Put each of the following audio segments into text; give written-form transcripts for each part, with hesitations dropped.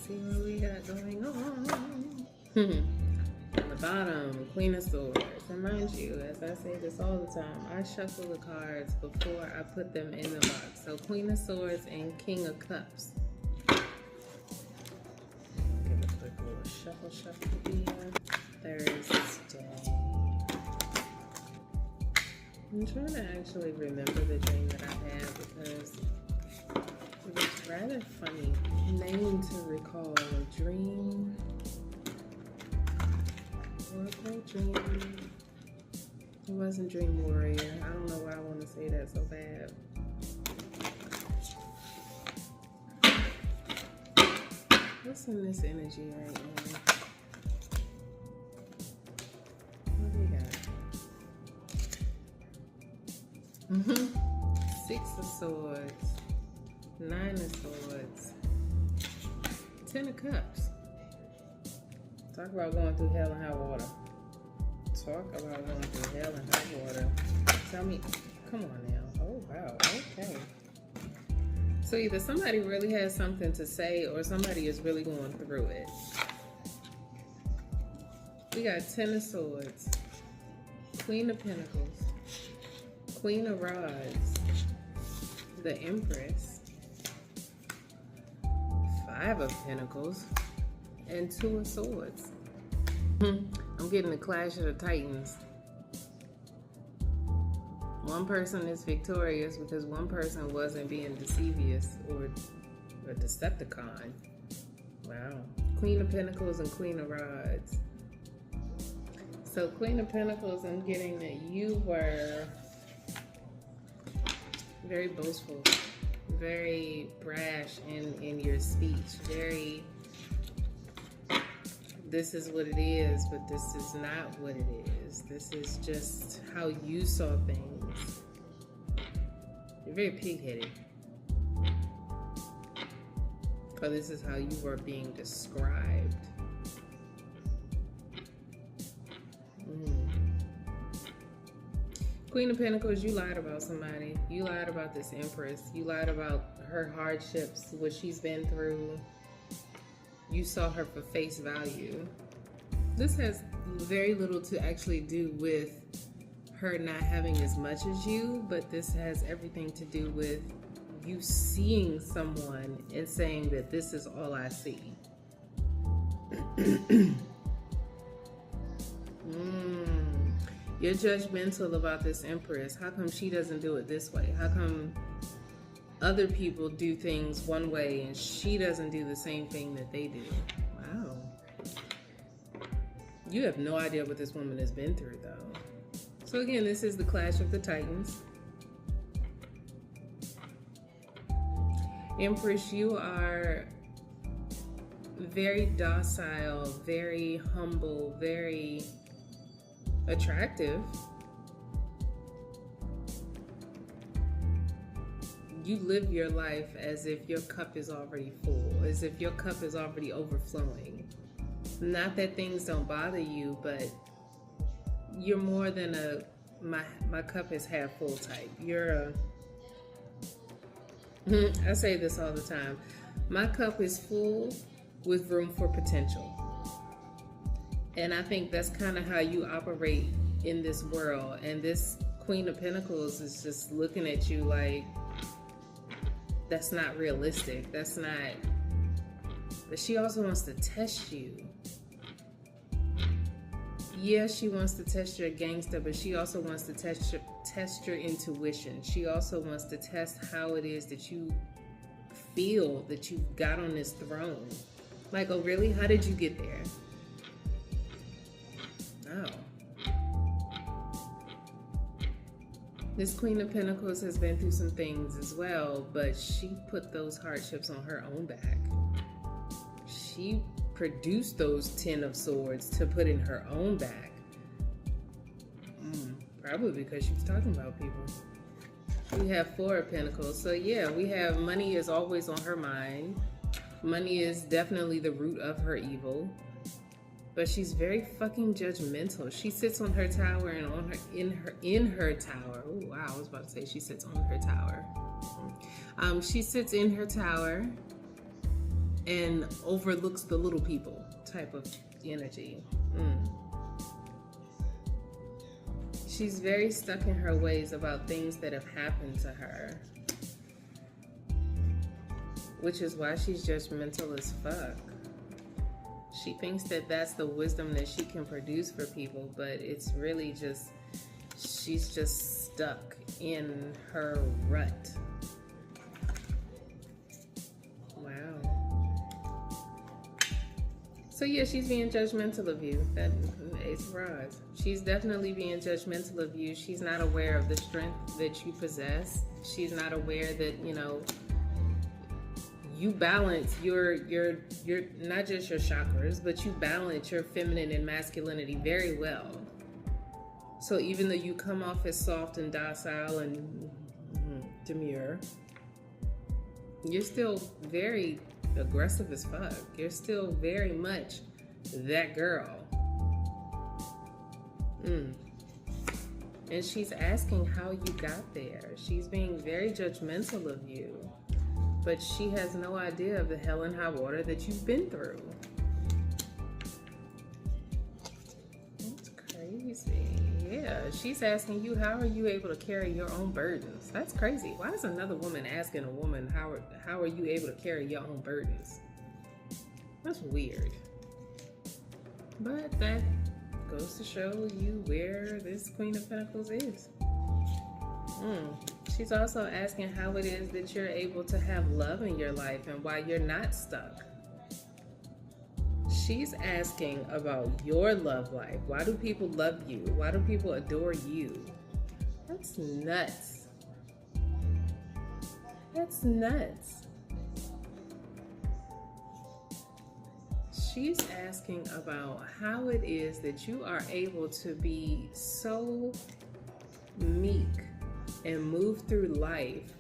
see what we got going on. On the bottom, Queen of Swords. And mind you, as I say this all the time, I shuffle the cards before I put them in the box. So Queen of Swords and King of Cups. Give a quick little shuffle here. Thursday. I'm trying to actually remember the dream that I had because it was rather funny. Name to recall. Dream. Oracle Dream. It wasn't Dream Warrior. I don't know why I want to say that so bad. What's in this energy right now? What do we got? 6 of Swords. 9 of Swords. 10 of Cups. Talk about going through hell and high water. Talk about going through hell and high water. Tell me, come on now. Oh, wow. Okay. So either somebody really has something to say or somebody is really going through it. We got 10 of Swords. Queen of Pentacles. Queen of Rods. The Empress. 5 of Pentacles. And 2 of Swords. I'm getting the Clash of the Titans. One person is victorious because one person wasn't being deceivious or a Decepticon. Wow. Queen of Pentacles and Queen of Rods. So Queen of Pentacles, I'm getting that you were very boastful, very brash in your speech, very... This is what it is, but this is not what it is. This is just how you saw things. You're very pig-headed. But this is how you were being described. Queen of Pentacles, you lied about somebody. You lied about this Empress. You lied about her hardships, what she's been through. You saw her for face value. This has very little to actually do with her not having as much as you, but this has everything to do with you seeing someone and saying that this is all I see. You're judgmental about this Empress. How come she doesn't do it this way? How come other people do things one way and she doesn't do the same thing that they do? Wow. You have no idea what this woman has been through, though. So again, this is the Clash of the Titans. Empress, you are very docile, very humble, very attractive. You live your life as if your cup is already full, as if your cup is already overflowing. Not that things don't bother you, but you're more than my cup is half full type. You're I say this all the time. My cup is full with room for potential. And I think that's kind of how you operate in this world. And this Queen of Pentacles is just looking at you like, that's not realistic. That's not... But she also wants to test you. Yeah, she wants to test your gangster, but she also wants to test your intuition. She also wants to test how it is that you feel that you got on this throne. Like, oh really? How did you get there? Oh. This Queen of Pentacles has been through some things as well, but she put those hardships on her own back. She produced those 10 of Swords to put in her own back. Probably because she was talking about people. We have 4 of Pentacles. So yeah, we have money is always on her mind. Money is definitely the root of her evil. But she's very fucking judgmental. She sits on her tower and in her tower. Oh wow, I was about to say she sits on her tower. She sits in her tower and overlooks the little people type of energy. She's very stuck in her ways about things that have happened to her, which is why she's judgmental as fuck. She thinks that that's the wisdom that she can produce for people, but it's really just, she's just stuck in her rut. Wow. So yeah, she's being judgmental of you. That Ace of Rods. She's definitely being judgmental of you. She's not aware of the strength that you possess. She's not aware that, you know, you balance your not just your chakras, but you balance your feminine and masculinity very well. So even though you come off as soft and docile and demure, you're still very aggressive as fuck. You're still very much that girl. And she's asking how you got there. She's being very judgmental of you. But she has no idea of the hell and high water that you've been through. That's crazy. Yeah, she's asking you, how are you able to carry your own burdens? That's crazy. Why is another woman asking a woman, how are you able to carry your own burdens? That's weird. But that goes to show you where this Queen of Pentacles is. She's also asking how it is that you're able to have love in your life and why you're not stuck. She's asking about your love life. Why do people love you? Why do people adore you? That's nuts. That's nuts. She's asking about how it is that you are able to be so meek and move through life.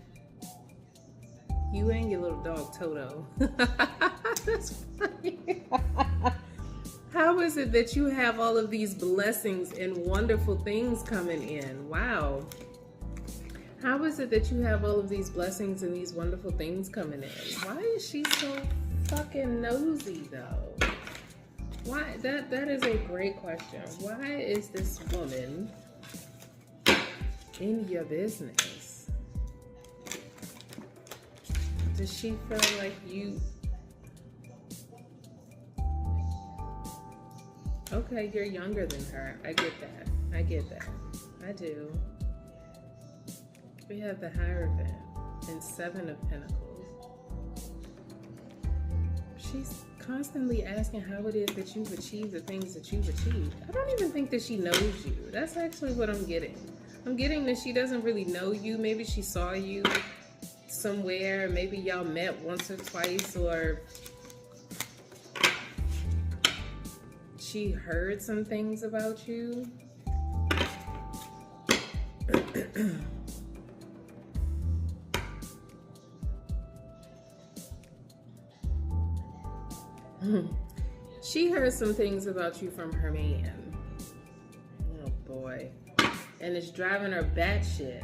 You and your little dog Toto. That's funny. How is it that you have all of these blessings and wonderful things coming in? Wow. How is it that you have all of these blessings and these wonderful things coming in? Why is she so fucking nosy though? Why? That is a great question. Why is this woman in your business? Does she feel like you? Okay, you're younger than her. I get that. I get that. I do. We have the Hierophant and Seven of Pentacles. She's constantly asking how it is that you've achieved the things that you've achieved. I don't even think that she knows you. That's actually what I'm getting. I'm getting that she doesn't really know you. Maybe she saw you somewhere. Maybe y'all met once or twice, or she heard some things about you. She heard some things about you from her man. Oh boy. And it's driving her batshit.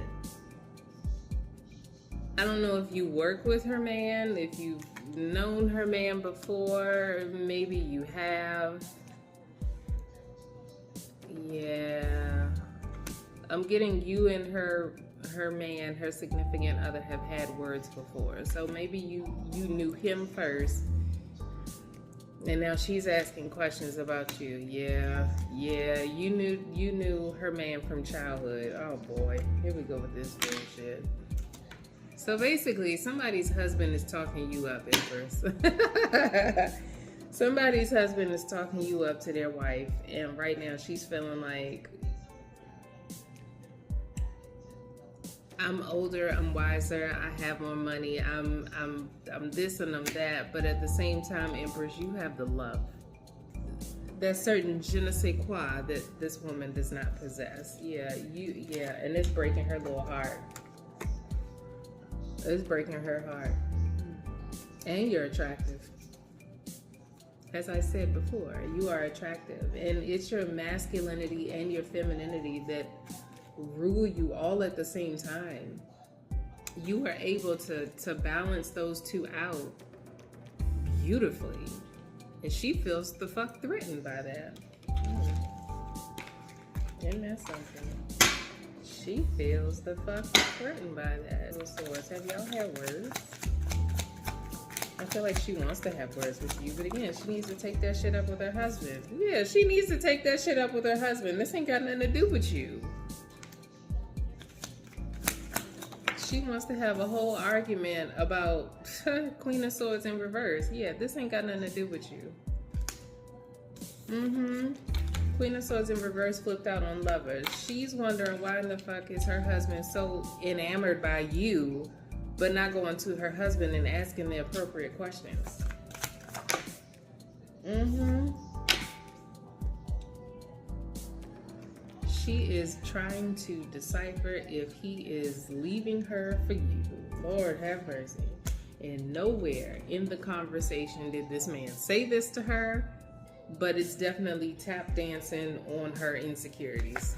I don't know if you work with her man, if you've known her man before, maybe you have. Yeah. I'm getting you and her man, her significant other, have had words before. So maybe you knew him first. And now she's asking questions about you. Yeah, you knew her man from childhood. Oh boy, here we go with this bullshit. So basically, somebody's husband is talking you up, Empress. Somebody's husband is talking you up to their wife, and right now she's feeling like, I'm older, I'm wiser, I have more money, I'm this and I'm that, but at the same time, Empress, you have the love. There's certain je ne sais quoi that this woman does not possess. Yeah, and it's breaking her little heart. It's breaking her heart. And you're attractive. As I said before, you are attractive, and it's your masculinity and your femininity that rule you all at the same time. You are able to balance those two out beautifully. And she feels the fuck threatened by that. Isn't that something? She feels the fuck threatened by that. Swords, have y'all had words? I feel like she wants to have words with you, but again, she needs to take that shit up with her husband. Yeah, she needs to take that shit up with her husband. This ain't got nothing to do with you. She wants to have a whole argument about Queen of Swords in reverse. Yeah, this ain't got nothing to do with you. Queen of Swords in reverse flipped out on Lovers. She's wondering why in the fuck is her husband so enamored by you, but not going to her husband and asking the appropriate questions. She is trying to decipher if he is leaving her for you. Lord have mercy. And nowhere in the conversation did this man say this to her, but it's definitely tap dancing on her insecurities.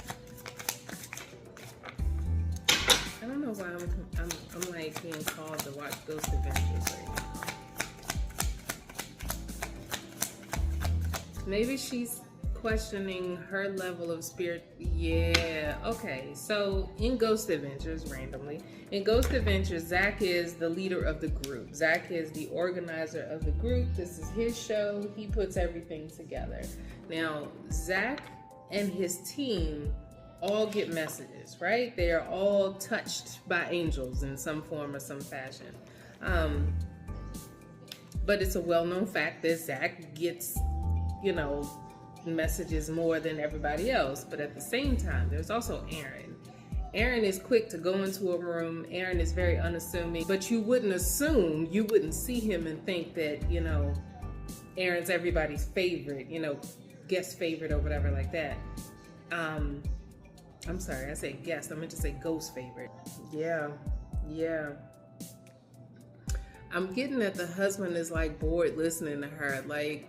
I don't know why I'm like being called to watch Ghost Adventures right now. Maybe she's questioning her level of spirit. Yeah, okay. So in Ghost Adventures, randomly, in Ghost Adventures, Zach is the leader of the group. Zach is the organizer of the group. This is his show. He puts everything together. Now, Zach and his team all get messages, right? They are all touched by angels in some form or some fashion. But it's a well-known fact that Zach gets, you know, messages more than everybody else. But at the same time, there's also Aaron. Aaron is quick to go into a room. Aaron is very unassuming, but you wouldn't assume, you wouldn't see him and think that, you know, Aaron's everybody's favorite, you know, guest favorite or whatever like that. I'm sorry, I said guest. I meant to say ghost favorite. Yeah. I'm getting that the husband is like bored listening to her. Like,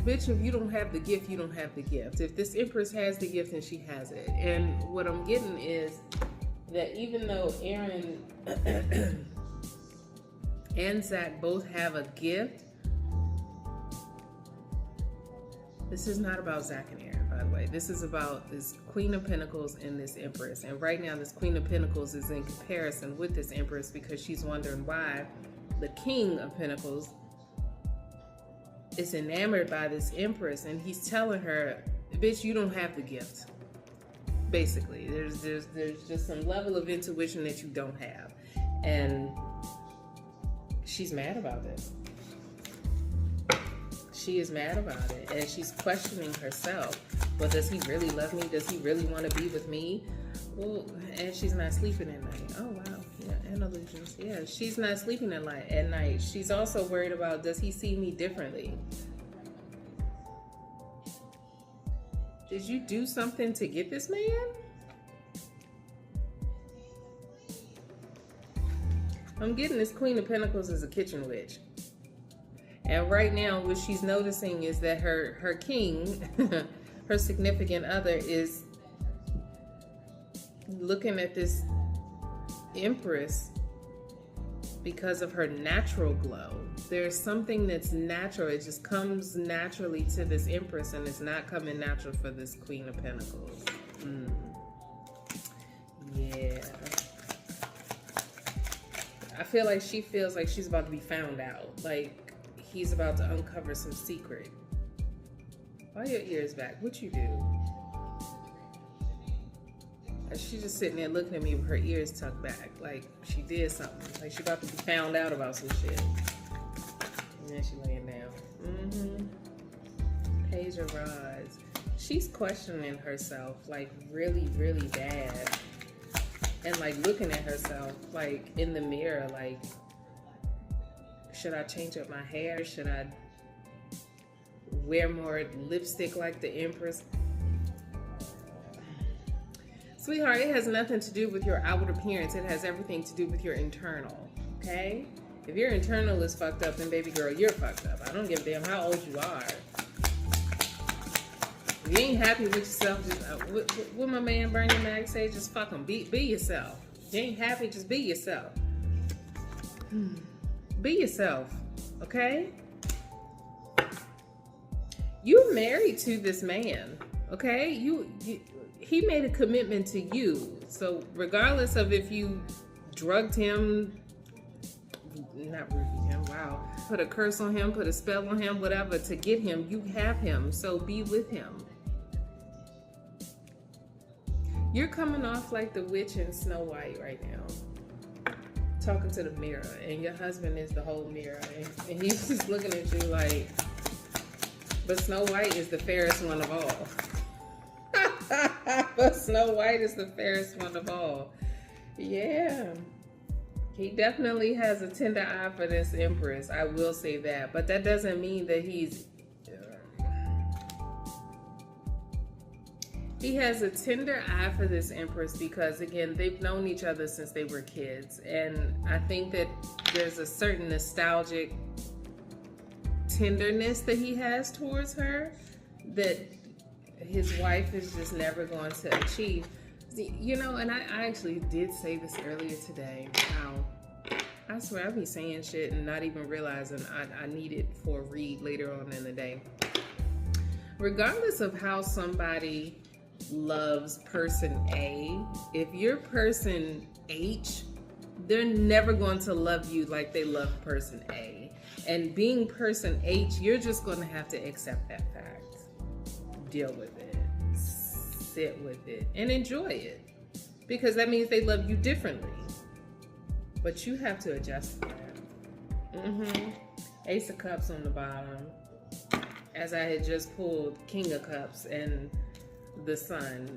bitch, if you don't have the gift, you don't have the gift. If this Empress has the gift, then she has it. And what I'm getting is that even though Aaron and Zach both have a gift, this is not about Zach and Aaron, by the way. This is about this Queen of Pentacles and this Empress. And right now, this Queen of Pentacles is in comparison with this Empress because she's wondering why the King of Pentacles is enamored by this Empress, and he's telling her, bitch, you don't have the gift. Basically, there's just some level of intuition that you don't have, and she's mad about this. She is mad about it, and she's questioning herself. Well, does he really love me? Does he really want to be with me? Well, and she's not sleeping at night. Oh wow, yeah, and illusions. Yeah, she's not sleeping at night. She's also worried about, does he see me differently? Did you do something to get this man? I'm getting this Queen of Pentacles as a kitchen witch. And right now, what she's noticing is that her king, her significant other, is looking at this Empress because of her natural glow. There's something that's natural. It just comes naturally to this Empress, and it's not coming natural for this Queen of Pentacles. Yeah. I feel like she feels like she's about to be found out. Like he's about to uncover some secret. Why your ears back? What you do? And she's just sitting there looking at me with her ears tucked back. Like she did something. Like she about to be found out about some shit. And then she laying down. Page of Rods. She's questioning herself like really, really bad. And like looking at herself like in the mirror, like, should I change up my hair? Should I wear more lipstick like the Empress? Sweetheart, it has nothing to do with your outward appearance. It has everything to do with your internal, okay? If your internal is fucked up, then baby girl, you're fucked up. I don't give a damn how old you are. If you ain't happy with yourself, just what my man Bernie Mac say, just fucking be yourself. If you ain't happy, just be yourself. Be yourself, okay? You're married to this man, okay? He made a commitment to you. So regardless of if you drugged him, not rubied him, wow, put a curse on him, put a spell on him, whatever, to get him, you have him. So be with him. You're coming off like the witch in Snow White right now, talking to the mirror, and your husband is the whole mirror, and he's just looking at you like, but Snow White is the fairest one of all. But Snow White is the fairest one of all. Yeah. He definitely has a tender eye for this Empress. I will say that. But that doesn't mean that he has a tender eye for this Empress because, again, they've known each other since they were kids. And I think that there's a certain nostalgic tenderness that he has towards her that his wife is just never going to achieve. You know, and I actually did say this earlier today. Wow. I swear I be saying shit and not even realizing I need it for a read later on in the day. Regardless of how somebody loves person A, if you're person H, they're never going to love you like they love person A. And being person H, you're just going to have to accept that fact. Deal with it. Sit with it. And enjoy it. Because that means they love you differently. But you have to adjust to that. Ace of Cups on the bottom. As I had just pulled King of Cups and the Sun.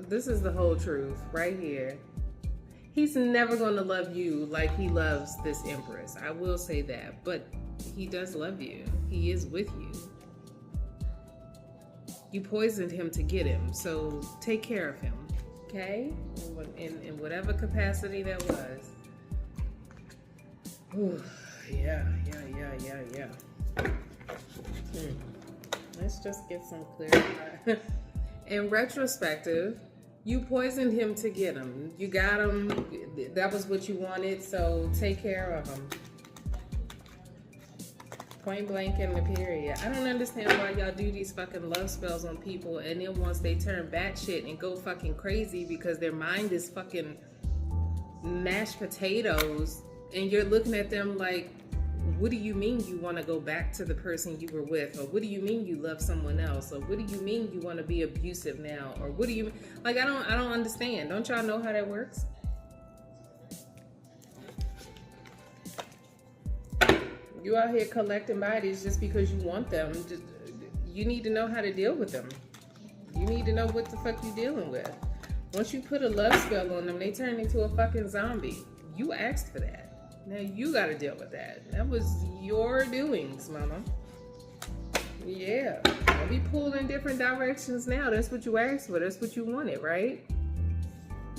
This is the whole truth right here. He's never going to love you like he loves this Empress. I will say that. But he does love you. He is with you. You poisoned him to get him. So take care of him. Okay? In whatever capacity that was. Ooh, yeah. Let's just get some clarity. In retrospective, you poisoned him to get him. You got him. That was what you wanted, so take care of him. Point blank in the period. I don't understand why y'all do these fucking love spells on people, and then once they turn batshit and go fucking crazy because their mind is fucking mashed potatoes, and you're looking at them like, what do you mean you want to go back to the person you were with? Or what do you mean you love someone else? Or what do you mean you want to be abusive now? Or what do you like? I don't understand. Don't y'all know how that works? You out here collecting bodies just because you want them. You need to know how to deal with them. You need to know what the fuck you dealing with. Once you put a love spell on them, they turn into a fucking zombie. You asked for that. Now you got to deal with that. That was your doings, mama. Yeah. Don't be pulled in different directions now. That's what you asked for. That's what you wanted, right?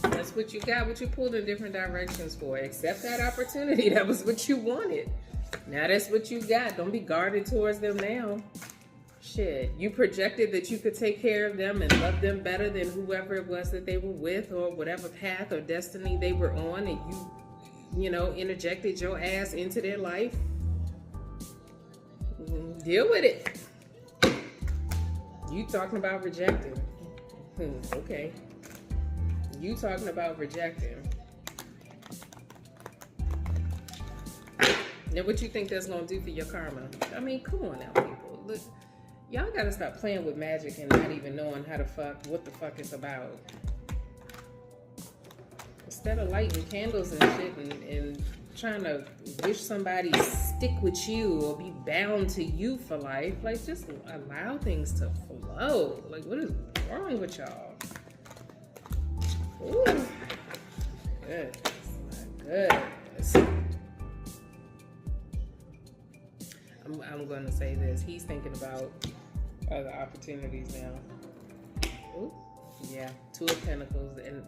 That's what you got, what you pulled in different directions for. Accept that opportunity. That was what you wanted. Now that's what you got. Don't be guarded towards them now. Shit. You projected that you could take care of them and love them better than whoever it was that they were with or whatever path or destiny they were on, and you know, interjected your ass into their life. Deal with it. You talking about rejecting. Okay. You talking about rejecting. Now, what you think that's going to do for your karma? I mean, come on now, people. Look, y'all got to stop playing with magic and not even knowing what the fuck it's about. Instead of lighting candles and shit and trying to wish somebody stick with you or be bound to you for life, like, just allow things to flow. Like, what is wrong with y'all? Ooh. Goodness, my goodness. I'm going to say this. He's thinking about other opportunities now. Ooh. Yeah, Two of Pentacles, and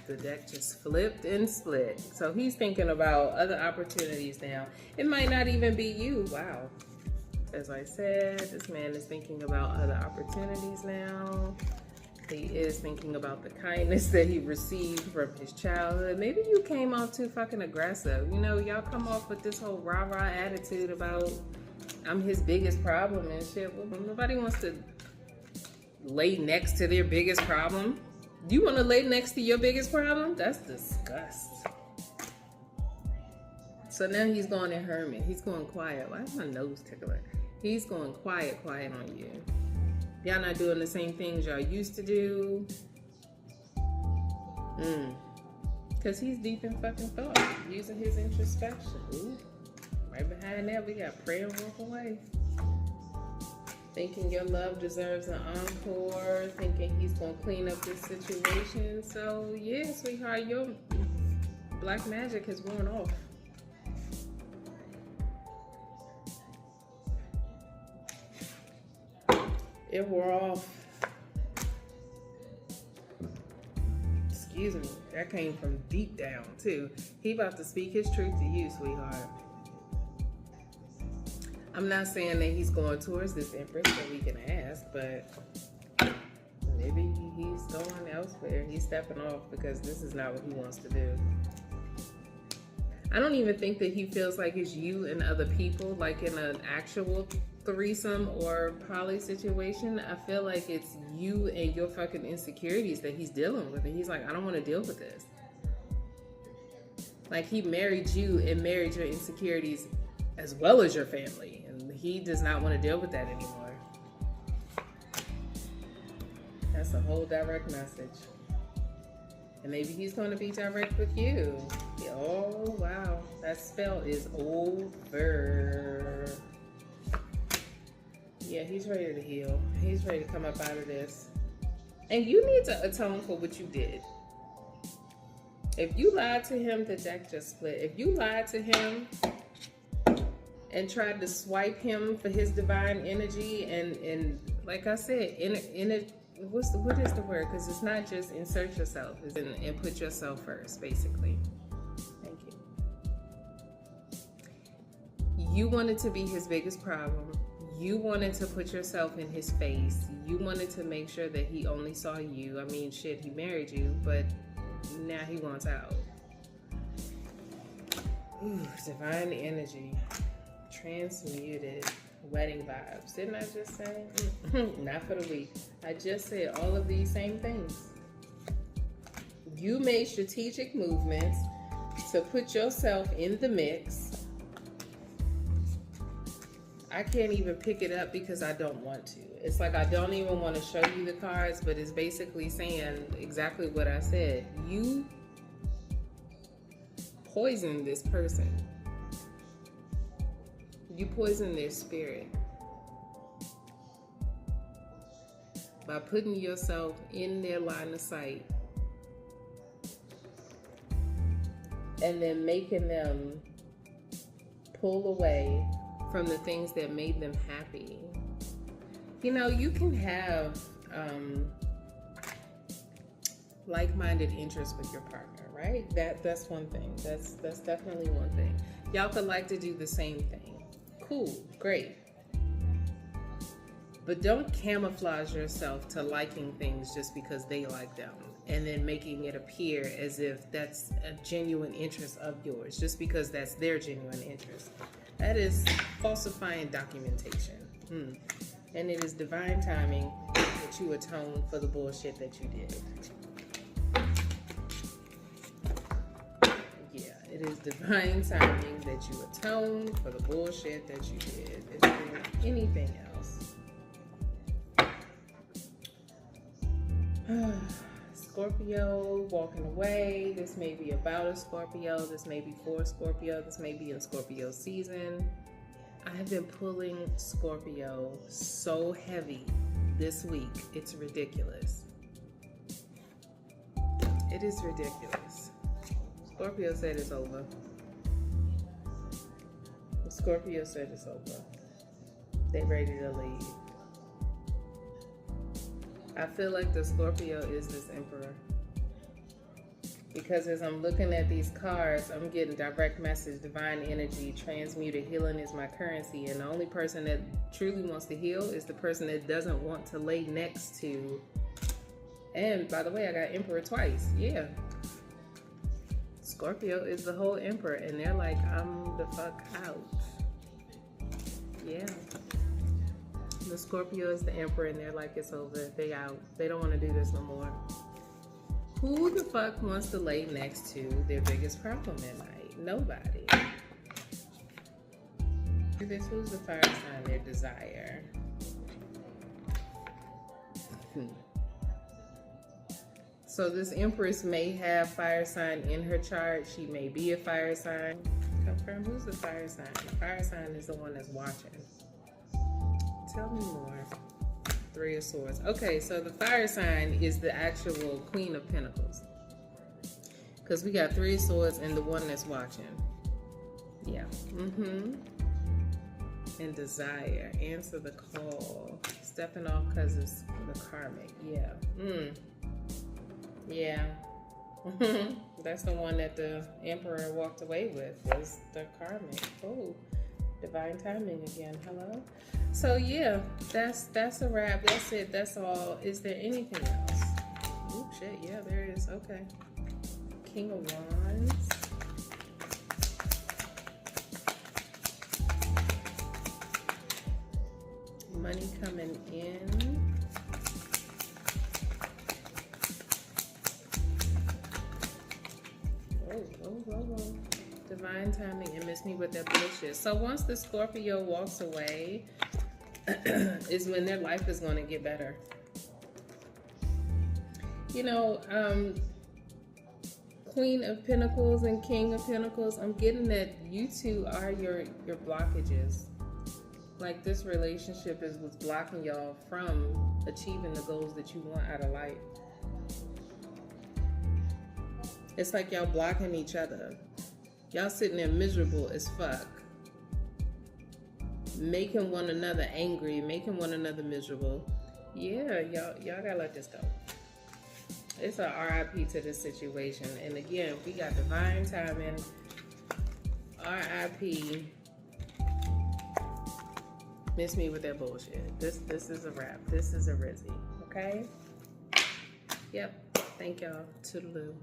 the deck just flipped and split. So he's thinking about other opportunities now. It might not even be you. Wow. As I said, this man is thinking about other opportunities now. He is thinking about the kindness that he received from his childhood. Maybe you came off too fucking aggressive. You know, y'all come off with this whole rah-rah attitude about I'm his biggest problem and shit. Well, nobody wants to lay next to their biggest problem. You want to lay next to your biggest problem? That's disgust. So now he's going in hermit. He's going quiet. Why is my nose tickling? He's going quiet on you. Y'all not doing the same things y'all used to do. Because he's deep in fucking thought. Using his introspection. Ooh. Right behind that, we got pray and walk away. Thinking your love deserves an encore. Thinking he's going to clean up this situation. So, yeah, sweetheart, your black magic has worn off. It wore off. Excuse me. That came from deep down, too. He about to speak his truth to you, sweetheart. I'm not saying that he's going towards this Empress that we can ask, but maybe he's going elsewhere. He's stepping off because this is not what he wants to do. I don't even think that he feels like it's you and other people, like in an actual threesome or poly situation. I feel like it's you and your fucking insecurities that he's dealing with. And he's like, I don't want to deal with this. Like, he married you and married your insecurities as well as your family. And he does not want to deal with that anymore. That's a whole direct message. And maybe he's going to be direct with you. Oh, wow. That spell is over. Yeah, he's ready to heal. He's ready to come up out of this. And you need to atone for what you did. If you lied to him, the deck just split. If you lied to him and tried to swipe him for his divine energy and like I said, what is the word? Because it's not just insert yourself, it's and put yourself first, basically. Thank you. You wanted to be his biggest problem. You wanted to put yourself in his face. You wanted to make sure that he only saw you. I mean, shit, he married you, but now he wants out. Ooh, divine energy. Transmuted. Wedding vibes. Didn't I just say? Not for the week. I just said all of these same things. You made strategic movements to put yourself in the mix. I can't even pick it up because I don't want to. It's like I don't even want to show you the cards, but it's basically saying exactly what I said. You poisoned this person. You poison their spirit by putting yourself in their line of sight and then making them pull away from the things that made them happy. You know, you can have like-minded interests with your partner, right? That's one thing. That's definitely one thing. Y'all could like to do the same thing. Cool, great. But don't camouflage yourself to liking things just because they like them and then making it appear as if that's a genuine interest of yours just because that's their genuine interest. That is falsifying documentation. And it is divine timing that you atone for the bullshit that you did. It is divine timing that you atone for the bullshit that you did. Is there anything else? Scorpio walking away. This may be about a Scorpio. This may be for Scorpio. This may be in Scorpio season. I have been pulling Scorpio so heavy this week. It's ridiculous. It is ridiculous. Scorpio said it's over. Scorpio said it's over. They ready to leave. I feel like the Scorpio is this Emperor. Because as I'm looking at these cards, I'm getting direct message, divine energy, transmuted, healing is my currency. And the only person that truly wants to heal is the person that doesn't want to lay next to. And by the way, I got Emperor twice. Yeah. Scorpio is the whole Emperor, and they're like, I'm the fuck out. Yeah. The Scorpio is the Emperor, and they're like, it's over. They out. They don't want to do this no more. Who the fuck wants to lay next to their biggest problem at night? Nobody. This who's the fire sign? Their desire. So this Empress may have fire sign in her chart. She may be a fire sign. Confirm who's the fire sign. The fire sign is the one that's watching. Tell me more. Three of Swords. Okay, so the fire sign is the actual Queen of Pentacles. Because we got Three of Swords and the one that's watching. Yeah. And desire. Answer the call. Stepping off because it's the karmic. Yeah. Yeah. That's the one that the Emperor walked away with, was the karmic. Oh, divine timing again. Hello. So yeah, that's a wrap. That's it. That's all. Is there anything else? Oh shit. Yeah, there is. Okay. King of Wands. Money coming in. Oh. Divine timing and miss me with that bullshit. So once the Scorpio walks away, is when their life is going to get better. You know, Queen of Pentacles and King of Pentacles, I'm getting that you two are your blockages. Like this relationship is what's blocking y'all from achieving the goals that you want out of life. It's like y'all blocking each other. Y'all sitting there miserable as fuck. Making one another angry, making one another miserable. Yeah, y'all gotta let this go. It's a RIP to this situation. And again, we got divine timing. RIP. Miss me with that bullshit. This is a wrap. This is a Rizzy. Okay? Yep. Thank y'all. Toodaloo.